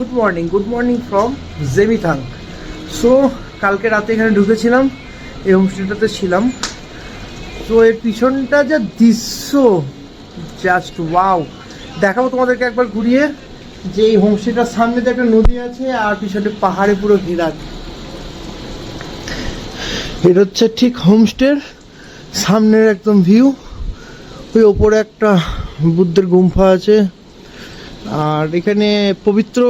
Good morning from Zemithang. So কালকে রাতে এখানে ঢুকেছিলাম, এই হোমস্টেটাতে ছিলাম। তো এর পিছনটা যা দৃশ্য, জাস্ট ওয়াও। দেখাবো তোমাদেরকে একবার ঘুরিয়ে যে এই হোমস্টেটার সামনে যে একটা নদী আছে আর পিছনে পাহাড়ে পুরো ঘেরা। এটা হচ্ছে ঠিক হোমস্টের সামনের একদম ভিউ। ওই ওপরে একটা বুদ্ধের গুম্ফা আছে, আর এখানে পবিত্র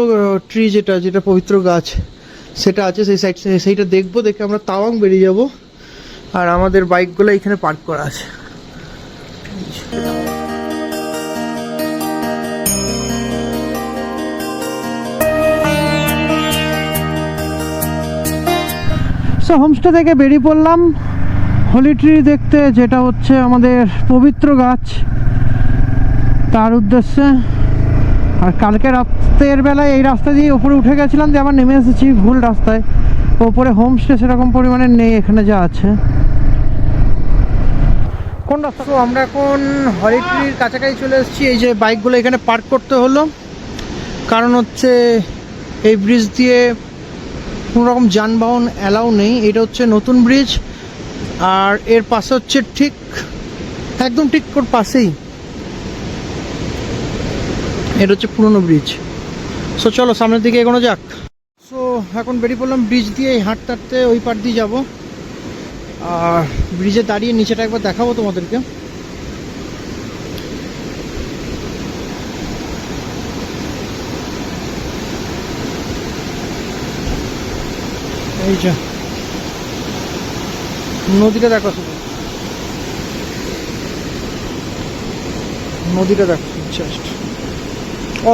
ট্রি যেটা পবিত্র গাছ সেটা আছে, সেইটা দেখবো। দেখে আমরা তাওয়াং বেরিয়ে যাব। আর আমাদের বাইকগুলো এখানে পার্ক করা আছে। সো হোমস্টে থেকে বেরিয়ে পড়লাম হলি ট্রি দেখতে, যেটা হচ্ছে আমাদের পবিত্র গাছ, তার উদ্দেশ্যে। আর কালকে রাতের বেলায় এই রাস্তা দিয়ে ওপরে উঠে গেছিলাম, দিয়ে আবার নেমে এসেছি ভুল রাস্তায়। ওপরে হোমস্টে সেরকম পরিমাণে নেই, এখানে যা আছে। কোন রাস্তা? তো আমরা এখন হলি ট্রির কাছাকাছি চলে এসেছি। এই যে বাইকগুলো এখানে পার্ক করতে হলো, কারণ হচ্ছে এই ব্রিজ দিয়ে কোনো রকম যানবাহন অ্যালাউ নেই। এটা হচ্ছে নতুন ব্রিজ, আর এর পাশে হচ্ছে একদম ঠিক ওর পাশেই এটা হচ্ছে পুরনো ব্রিজ। সো চলো সামনের দিকে এগোনো যাক। সো এখন বেরিয়ে পড়লাম ব্রিজ দিয়ে, হাঁটতে হাঁটতে ওই পার দিয়ে যাবো। আর ব্রিজে দাঁড়িয়ে নিচেটা একবার দেখাবো তোমাদেরকে। এই যে নদীটা দেখো, শুধু নদীটা দেখো, জাস্ট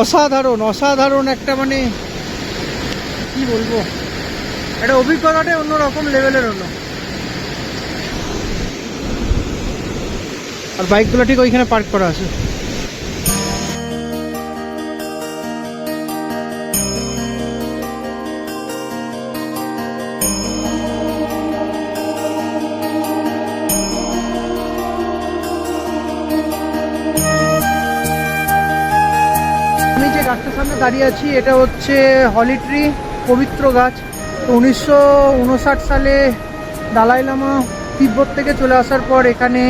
অসাধারণ অসাধারণ একটা, মানে কি বলবো, একটা অভিজ্ঞতাটাই অন্যরকম লেভেলের হলো। আর বাইকগুলো ঠিক ওইখানে পার্ক করা আছে। আমি যে গাছটার সামনে দাঁড়িয়ে আছি এটা হচ্ছে হলি ট্রি, পবিত্র গাছ। তো 1959 সালে দালাই লামা তিব্বত থেকে চলে আসার পর এখানে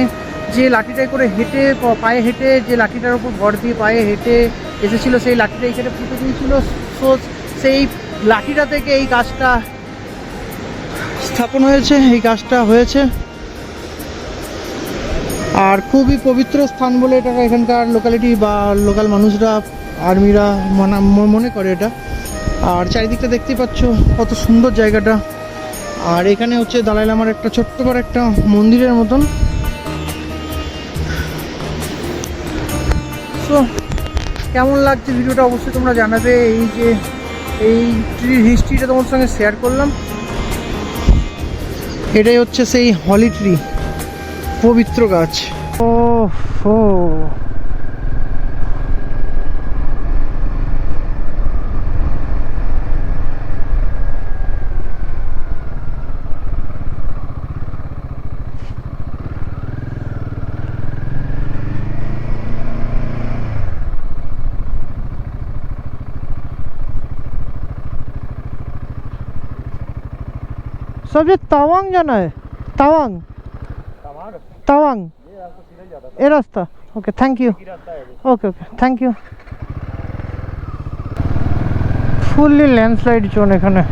যে লাঠিটায় করে হেঁটে, পায়ে হেঁটে, যে লাঠিটার উপর ভর দিয়ে পায়ে হেঁটে এসেছিল, সেই লাঠিটা এখানে পুঁতে দিয়েছিল। সো সেই লাঠিটা থেকে এই গাছটা স্থাপন হয়েছে, এই গাছটা হয়েছে। আর খুবই পবিত্র স্থান বলে এটা এখানকার লোকালিটি বা লোকাল মানুষরা, আর্মিরা মনে করে এটা। আর চারিদিকটা দেখতেই পাচ্ছ কত সুন্দর জায়গাটা। আর এখানে হচ্ছে দালাই লামার একটা ছোট্ট করে একটা মন্দিরের মতন। সো কেমন লাগছে ভিডিওটা অবশ্যই তোমরা জানাবে। এই যে এই ট্রির হিস্ট্রিটা তোমার সঙ্গে শেয়ার করলাম। এটাই হচ্ছে সেই হলি ট্রি, পবিত্র গাছ। ও হো, सब ये तवांग जाना है। तवांग तवांग ये रास्ता। Okay thank you. Okay okay thank you. Fully landslide zone এখানে।